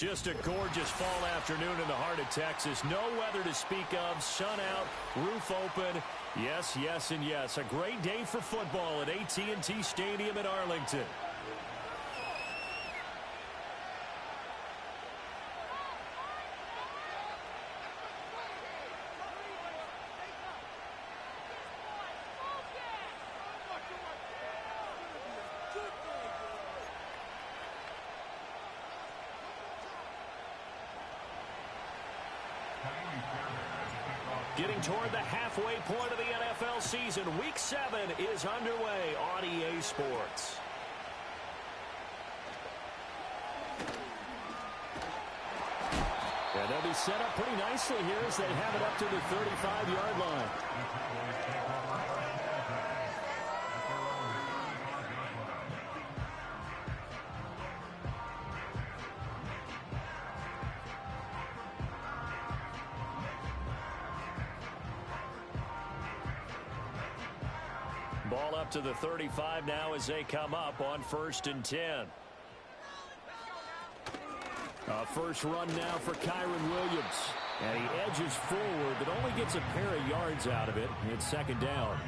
Just a gorgeous fall afternoon in the heart of Texas. No weather to speak of. Sun out, roof open. Yes, yes, and yes. A great day for football at AT&T Stadium in Arlington. Getting toward the halfway point of the NFL season. Week 7 is underway on EA Sports. And they'll be set up pretty nicely here as they have it up to the 35-yard line. Ball up to the 35 now as they come up on 1st and 10. First run now for Kyron Williams. And he edges forward, but only gets a pair of yards out of it. It's 2nd down.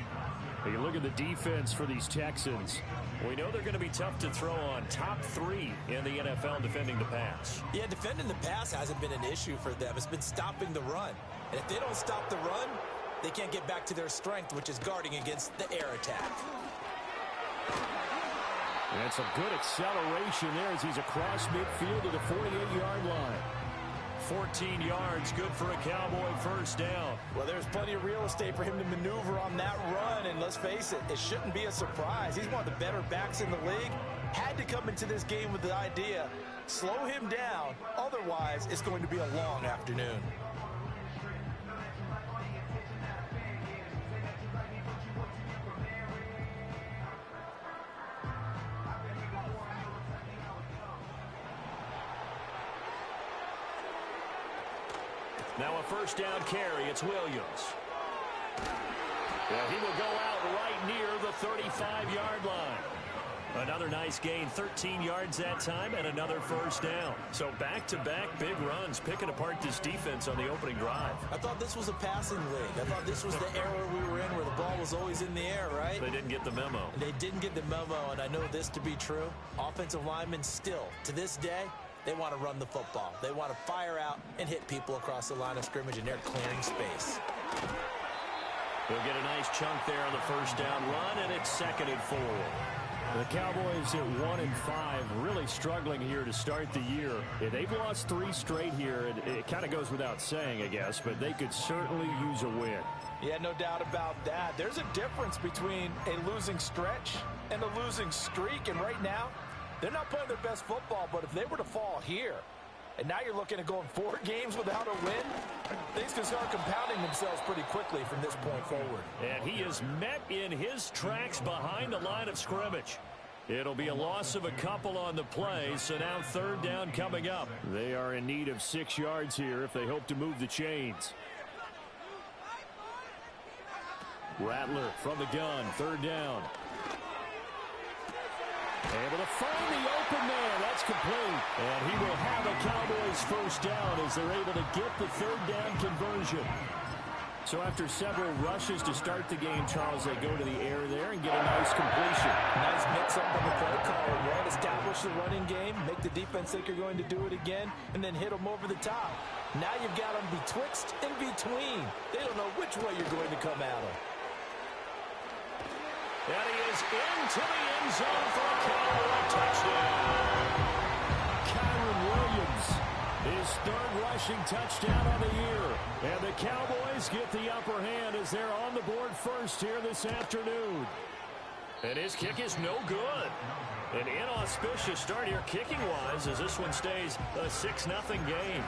You look at the defense for these Texans. We know they're going to be tough to throw on. Top 3 in the NFL defending the pass. Yeah, defending the pass hasn't been an issue for them. It's been stopping the run. And if they don't stop the run, they can't get back to their strength, which is guarding against the air attack. And some good acceleration there as he's across midfield to the 48-yard line. 14 yards, good for a Cowboy 1st down. Well, there's plenty of real estate for him to maneuver on that run, and let's face it, it shouldn't be a surprise. He's one of the better backs in the league. Had to come into this game with the idea, slow him down, otherwise it's going to be a long afternoon. Now a 1st down carry. It's Williams. Well, he will go out right near the 35-yard line. Another nice gain, 13 yards that time, and another 1st down. So back-to-back big runs, picking apart this defense on the opening drive. I thought this was a passing league. I thought this was the era we were in where the ball was always in the air, right? They didn't get the memo. They didn't get the memo, and I know this to be true. Offensive linemen still, to this day, they want to run the football. They want to fire out and hit people across the line of scrimmage, and they're clearing space. They'll get a nice chunk there on the 1st down run, and it's 2nd and 4. The Cowboys at 1-5, really struggling here to start the year. They've lost 3 straight here. It kind of goes without saying, I guess, but they could certainly use a win. Yeah, no doubt about that. There's a difference between a losing stretch and a losing streak, and right now, they're not playing their best football, but if they were to fall here, and now you're looking at going 4 games without a win, things can start compounding themselves pretty quickly from this point forward. And he is met in his tracks behind the line of scrimmage. It'll be a loss of a couple on the play, so now 3rd down coming up. They are in need of 6 yards here if they hope to move the chains. Rattler from the gun, 3rd down. Able to find the open man. That's complete. And he will have a Cowboys 1st down as they're able to get the 3rd down conversion. So after several rushes to start the game, Charles, they go to the air there and get a nice completion. Nice mix-up on the play call, right? Establish the running game, make the defense think you're going to do it again, and then hit them over the top. Now you've got them betwixt and between. They don't know which way you're going to come at them. And he is into the end zone for a Cowboy touchdown. Kyron Williams, his 3rd rushing touchdown of the year. And the Cowboys get the upper hand as they're on the board first here this afternoon. And his kick is no good. An inauspicious start here kicking-wise as this one stays a 6-0 game.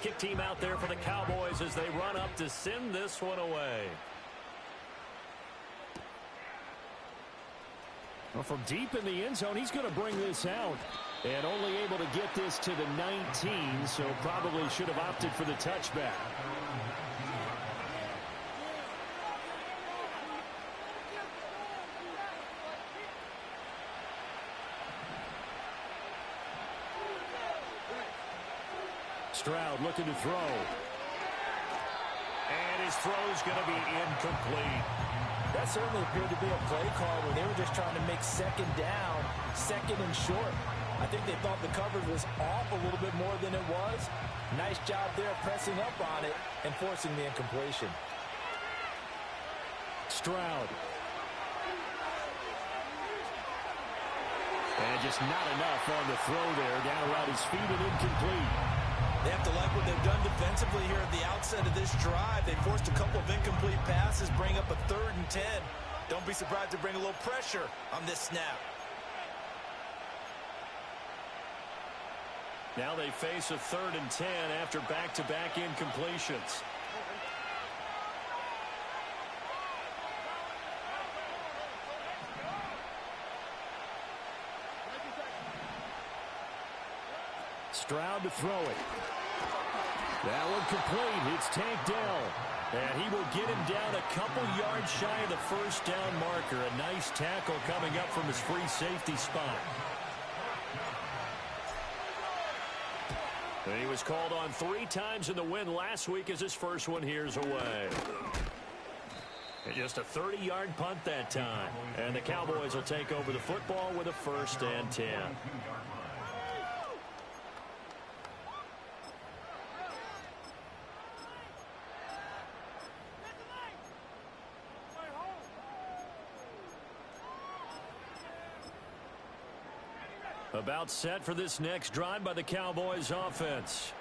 Kick team out there for the Cowboys as they run up to send this one away. Well, from deep in the end zone, he's going to bring this out. And only able to get this to the 19, so probably should have opted for the touchback. Stroud looking to throw. And his throw's going to be incomplete. That certainly appeared to be a play call where they were just trying to make second down, second and short. I think they thought the coverage was off a little bit more than it was. Nice job there pressing up on it and forcing the incompletion. Stroud. And just not enough on the throw there. Down around his feet and incomplete. They have to like what they've done defensively here at the outset of this drive. They forced a couple of incomplete passes, bring up a 3rd and 10. Don't be surprised to bring a little pressure on this snap. Now they face a 3rd and 10 after back-to-back incompletions. Stroud to throw it. That one complete. It's tanked down. And he will get him down a couple yards shy of the first down marker. A nice tackle coming up from his free safety spot. And he was called on 3 times in the win last week as his first one here's away. And just a 30-yard punt that time. And the Cowboys will take over the football with a 1st and 10. About set for this next drive by the Cowboys offense.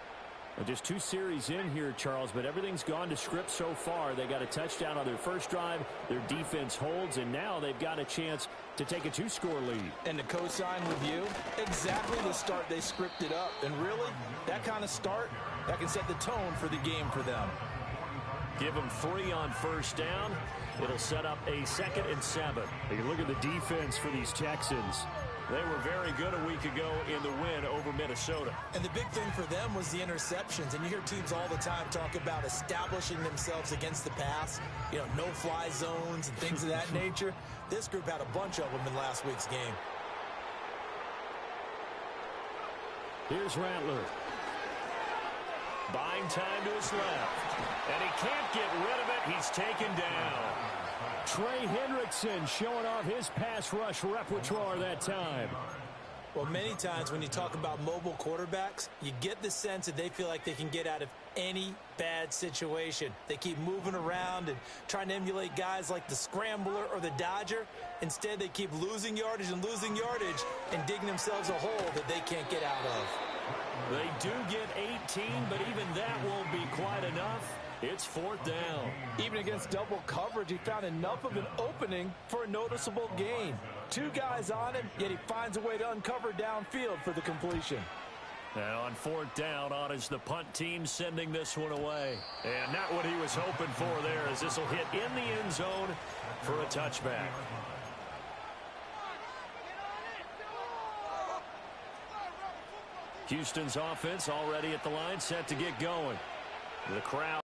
And just 2 series in here, Charles, but everything's gone to script so far. They got a touchdown on their first drive. Their defense holds, and now they've got a chance to take a 2-score lead. And to co-sign with you, exactly the start they scripted up. And really, that kind of start, that can set the tone for the game for them. Give them 3 on first down. It'll set up a 2nd and 7. You can look at the defense for these Texans. They were very good a week ago in the win over Minnesota. And the big thing for them was the interceptions. And you hear teams all the time talk about establishing themselves against the pass. You know, no-fly zones and things of that nature. This group had a bunch of them in last week's game. Here's Rattler. Buying time to his left. And he can't get rid of it. He's taken down. Trey Hendrickson showing off his pass rush repertoire that time. Well, many times when you talk about mobile quarterbacks, you get the sense that they feel like they can get out of any bad situation. They keep moving around and trying to emulate guys like the Scrambler or the Dodger. Instead, they keep losing yardage and digging themselves a hole that they can't get out of. They do get 18, but even that won't be quite enough. It's 4th down. Even against double coverage, he found enough of an opening for a noticeable gain. 2 guys on him, yet he finds a way to uncover downfield for the completion. Now on 4th down, on is the punt team sending this one away. And not what he was hoping for there, as this will hit in the end zone for a touchback. Houston's offense already at the line, set to get going. The crowd.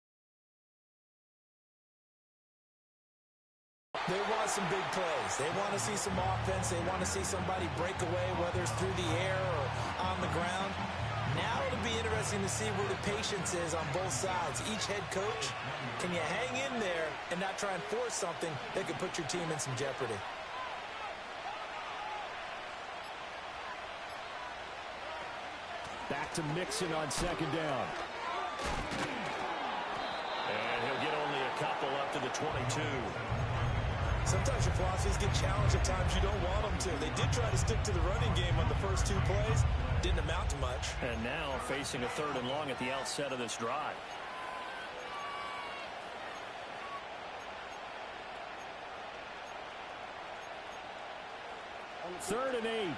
They want some big plays. They want to see some offense. They want to see somebody break away, whether it's through the air or on the ground. Now it'll be interesting to see where the patience is on both sides. Each head coach, can you hang in there and not try and force something that could put your team in some jeopardy? Back to Mixon on 2nd down. And he'll get only a couple up to the 22. Sometimes your philosophies get challenged at times you don't want them to. They did try to stick to the running game on the first 2 plays. Didn't amount to much. And now facing a 3rd and long at the outset of this drive. Third and 8.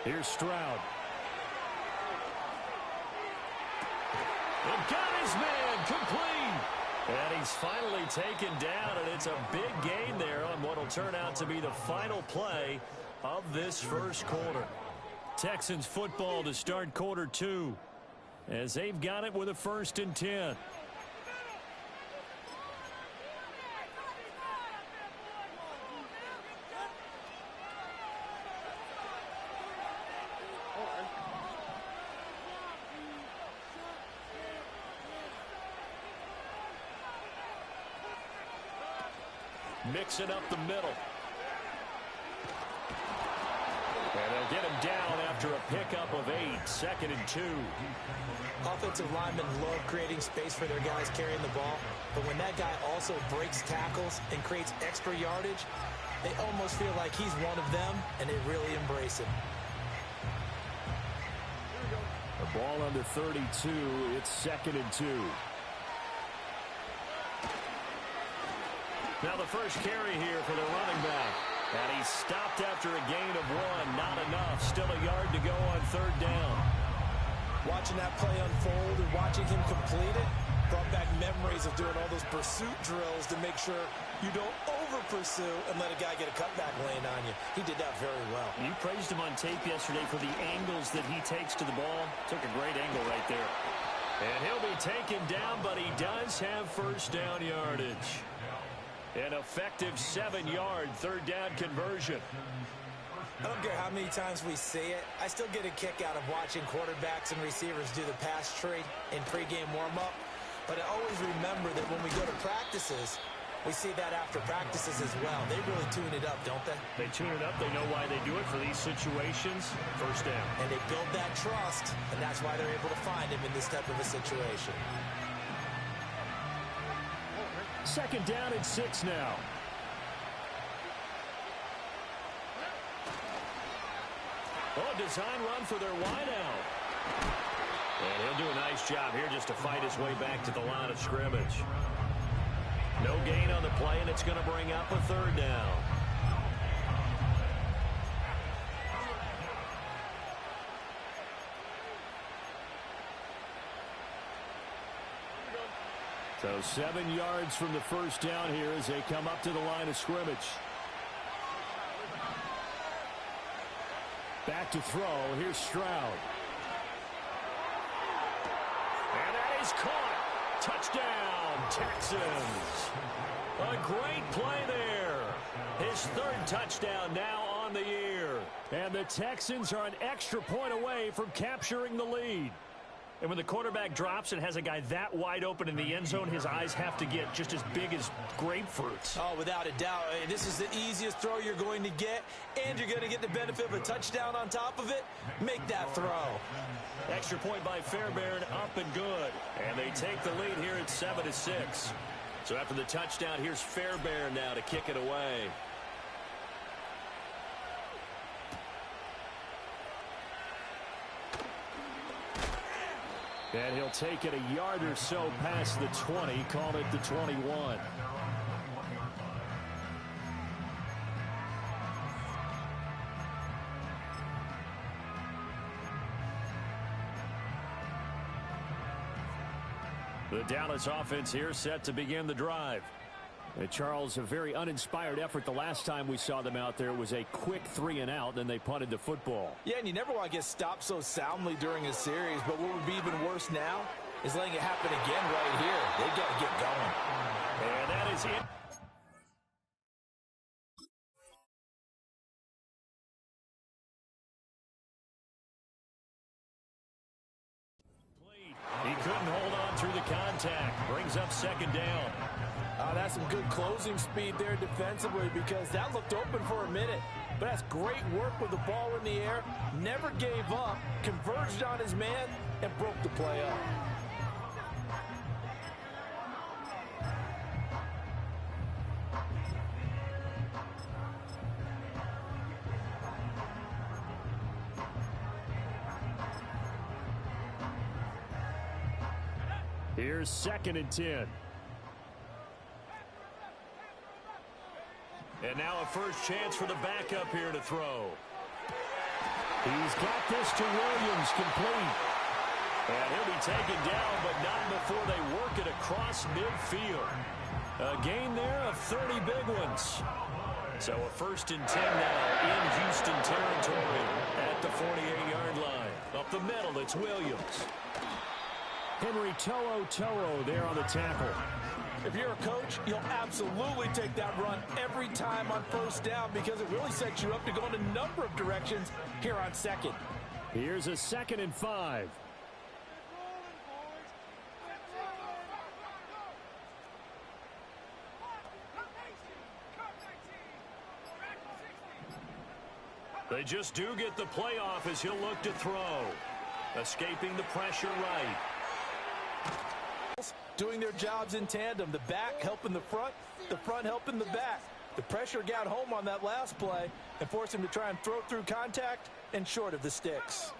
Here's Stroud. got his man complete. And he's finally taken down, and it's a big gain there on what will turn out to be the final play of this first quarter. Texans football to start quarter 2 as they've got it with a 1st and 10. Mixing up the middle. And they'll get him down after a pickup of 8, 2nd and 2. Offensive linemen love creating space for their guys carrying the ball, but when that guy also breaks tackles and creates extra yardage, they almost feel like he's one of them, and they really embrace him. The ball under 32, it's 2nd and 2. Now the first carry here for the running back. And he's stopped after a gain of 1. Not enough. Still a yard to go on 3rd down. Watching that play unfold and watching him complete it brought back memories of doing all those pursuit drills to make sure you don't over-pursue and let a guy get a cutback lane on you. He did that very well. You praised him on tape yesterday for the angles that he takes to the ball. Took a great angle right there. And he'll be taken down, but he does have 1st down yardage. An effective 7-yard 3rd down conversion. I don't care how many times we see it. I still get a kick out of watching quarterbacks and receivers do the pass tree in pregame warm-up. But I always remember that when we go to practices, we see that after practices as well. They really tune it up, don't they? They tune it up. They know why they do it for these situations. 1st down. And they build that trust, and that's why they're able to find him in this type of a situation. 2nd down and 6 now. Oh, design run for their wideout. And he'll do a nice job here just to fight his way back to the line of scrimmage. No gain on the play, and it's going to bring up a 3rd down. So 7 yards from the 1st down here as they come up to the line of scrimmage. Back to throw. Here's Stroud. And that is caught. Touchdown, Texans. A great play there. His 3rd touchdown now on the year. And the Texans are an extra point away from capturing the lead. And when the quarterback drops and has a guy that wide open in the end zone, his eyes have to get just as big as grapefruits. Oh, without a doubt. This is the easiest throw you're going to get, and you're going to get the benefit of a touchdown on top of it. Make that throw. Extra point by Fairbairn, up and good. And they take the lead here at 7-6. So after the touchdown, here's Fairbairn now to kick it away. And he'll take it a yard or so past the 20, call it the 21. The Dallas offense here set to begin the drive. Charles, a very uninspired effort the last time we saw them out there. It was a quick 3-and-out, then they punted the football. Yeah, and you never want to get stopped so soundly during a series, but what would be even worse now is letting it happen again right here. They got to get going. And that is it. He couldn't hold on through the contact. Brings up 2nd down. That's some good closing speed there defensively because that looked open for a minute. But that's great work with the ball in the air. Never gave up, converged on his man, and broke the play up. Here's 2nd and 10. And now a first chance for the backup here to throw. He's got this to Williams, complete. And he'll be taken down, but not before they work it across midfield. A gain there of 30 big ones. So a 1st and 10 now in Houston territory at the 48-yard line. Up the middle, it's Williams. Henry Toro there on the tackle. If you're a coach, you'll absolutely take that run every time on 1st down because it really sets you up to go in a number of directions here on 2nd. Here's a 2nd and 5. They just do get the playoff as he'll look to throw. Escaping the pressure right. Doing their jobs in tandem. The back helping the front helping the back. The pressure got home on that last play and forced him to try and throw through contact and short of the sticks.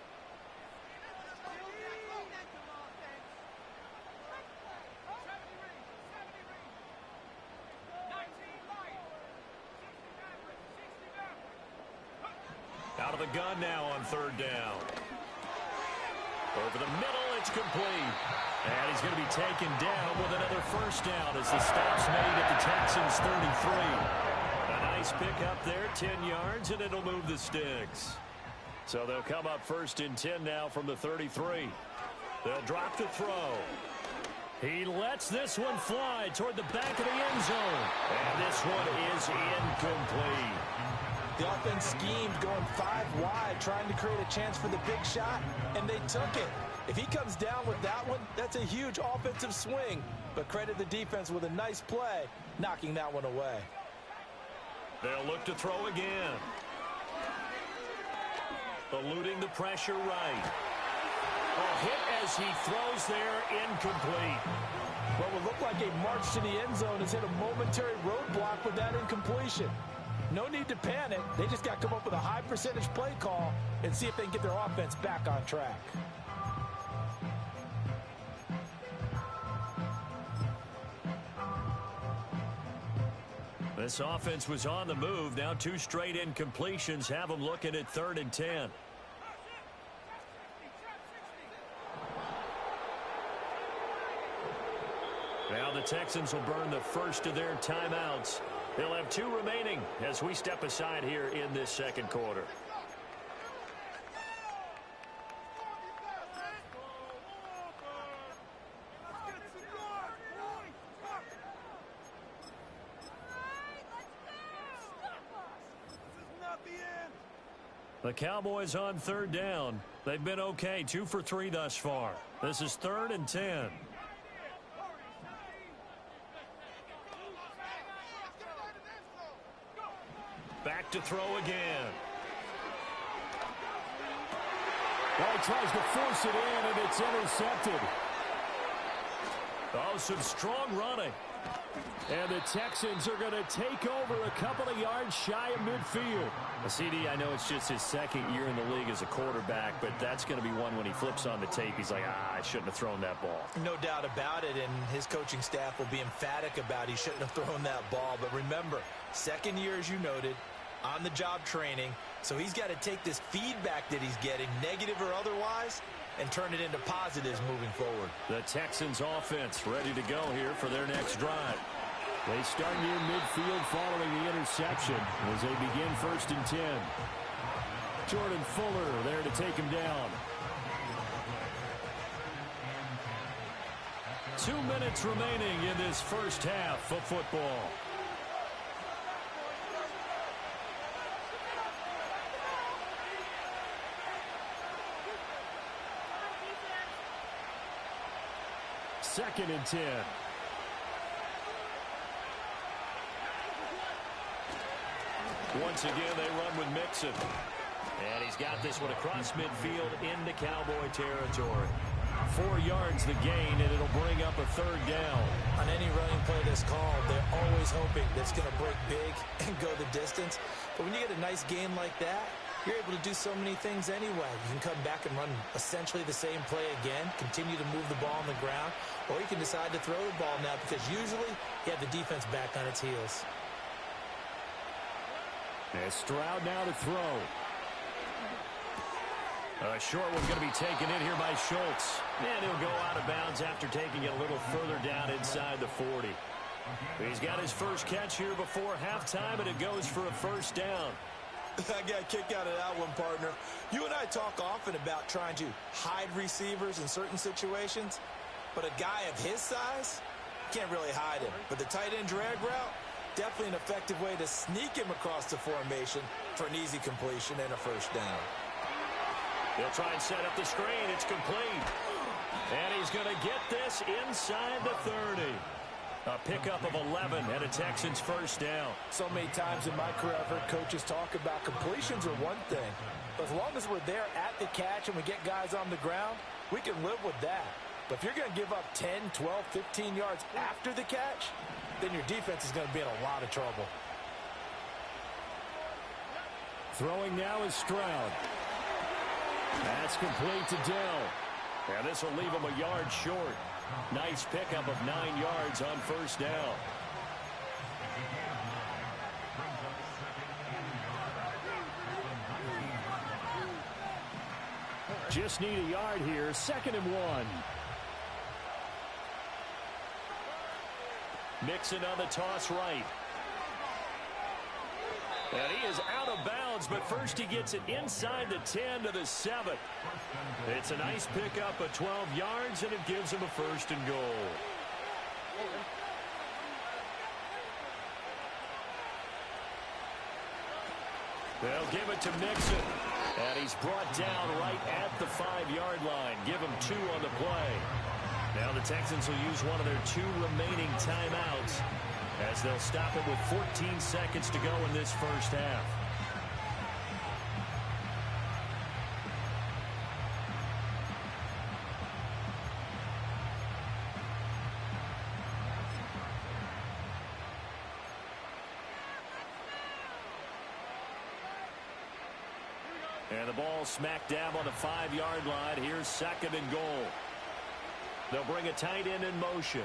Out of the gun now on 3rd down. Over the middle, it's complete. And he's going to be taken down with another 1st down as the stop's made at the Texans' 33. A nice pickup there, 10 yards, and it'll move the sticks. So they'll come up 1st and 10 now from the 33. They'll drop to throw. He lets this one fly toward the back of the end zone. And this one is incomplete. The offense schemed going 5 wide, trying to create a chance for the big shot, and they took it. If he comes down with that one, that's a huge offensive swing. But credit the defense with a nice play, knocking that one away. They'll look to throw again. Eluding the pressure right. A hit as he throws there, incomplete. What would look like a march to the end zone has hit a momentary roadblock with that incompletion. No need to panic. They just got to come up with a high percentage play call and see if they can get their offense back on track. This offense was on the move. Now 2 straight incompletions have them looking at 3rd and 10. Now the Texans will burn the first of their timeouts. They'll have 2 remaining as we step aside here in this 2nd quarter. The Cowboys on 3rd down. They've been okay, 2 for 3 thus far. This is 3rd and 10. Back to throw again. Well, he tries to force it in, and it's intercepted. Oh, some strong running. And the Texans are going to take over a couple of yards shy of midfield. CD, I know it's just his 2nd year in the league as a quarterback, but that's going to be one when he flips on the tape. He's like, I shouldn't have thrown that ball. No doubt about it, and his coaching staff will be emphatic about he shouldn't have thrown that ball. But remember, 2nd year, as you noted, on-the-job training. So he's got to take this feedback that he's getting, negative or otherwise, and turn it into positives moving forward. The Texans offense ready to go here for their next drive. They start near midfield following the interception as they begin 1st and 10. Jordan Fuller there to take him down. 2 minutes remaining in this first half of football. Second and 10. Once again, they run with Mixon. And he's got this one across midfield into Cowboy territory. 4 yards the gain, and it'll bring up a 3rd down. On any running play that's called, they're always hoping that's going to break big and go the distance. But when you get a nice gain like that, you're able to do so many things anyway. You can come back and run essentially the same play again, continue to move the ball on the ground, or you can decide to throw the ball now because usually you have the defense back on its heels. And Stroud now to throw. A short one going to be taken in here by Schultz. And he'll go out of bounds after taking it a little further down inside the 40. He's got his first catch here before halftime, and it goes for a first down. I got a kick out of that one, partner. You and I talk often about trying to hide receivers in certain situations, but a guy of his size can't really hide him. But the tight end drag route, definitely an effective way to sneak him across the formation for an easy completion and a first down. He'll try and set up the screen. It's complete. And he's going to get this inside the 30. A pickup of 11 and a Texans first down. So many times in my career I've heard coaches talk about completions are one thing. But as long as we're there at the catch and we get guys on the ground, we can live with that. But if you're going to give up 10, 12, 15 yards after the catch, then your defense is going to be in a lot of trouble. Throwing now is Stroud. That's complete to Dell. And this will leave him a yard short. Nice pickup of 9 yards on first down. Just need a yard here. 2nd and 1. Mixon on the toss right. And he is out of bounds, but first he gets it inside the 10 to the 7. It's a nice pickup of 12 yards, and it gives him a first and goal. They'll give it to Mixon. And he's brought down right at the 5-yard line. Give him 2 on the play. Now the Texans will use one of their 2 remaining timeouts, as they'll stop it with 14 seconds to go in this first half. And the ball smack dab on the 5-yard line. Here's 2nd and goal. They'll bring a tight end in motion.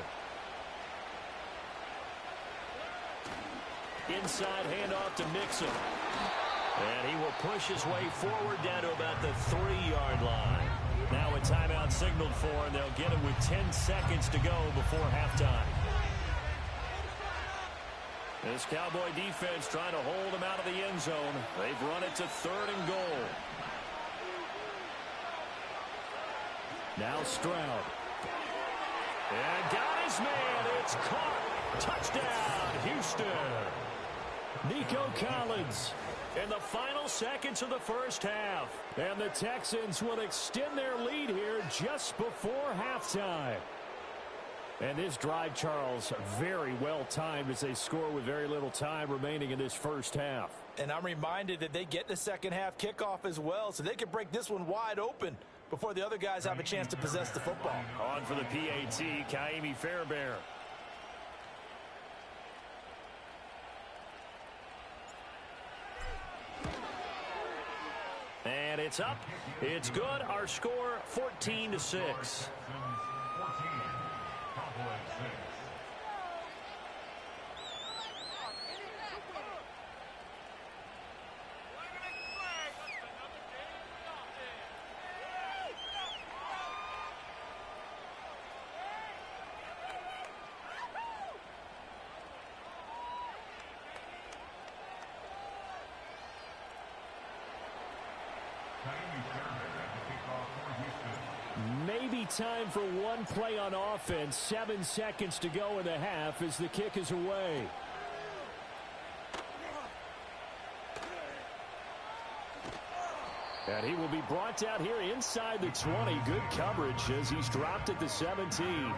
Inside handoff to Mixon. And he will push his way forward down to about the 3-yard line. Now a timeout signaled for, and they'll get it with 10 seconds to go before halftime. This Cowboy defense trying to hold him out of the end zone. They've run it to 3rd and goal. Now Stroud. And got his man. It's caught. Touchdown, Houston. Nico Collins in the final seconds of the first half. And the Texans will extend their lead here just before halftime. And this drive, Charles, very well timed as they score with very little time remaining in this first half. And I'm reminded that they get the second half kickoff as well, so they can break this one wide open before the other guys have a chance to possess the football. On for the PAT, Kaimi Fairbairn. And it's up. It's good. Our score, 14-6. Maybe time for one play on offense. 7 seconds to go in the half as the kick is away. And he will be brought down here inside the 20. Good coverage as he's dropped at the 17.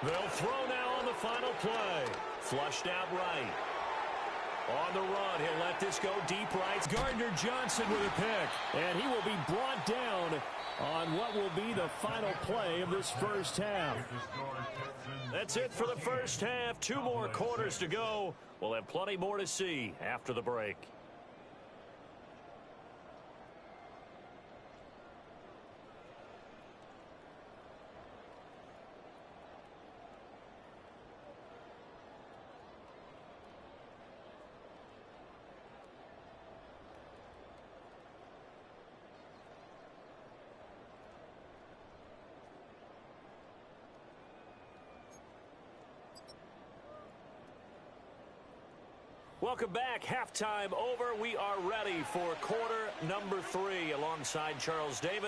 They'll throw now on the final play. Flushed out right. On the run, he'll let this go deep right. Gardner Johnson with a pick. And he will be brought down on what will be the final play of this first half. That's it for the first half. 2 more quarters to go. We'll have plenty more to see after the break. Welcome back. Halftime over. We are ready for quarter number 3 alongside Charles Davis.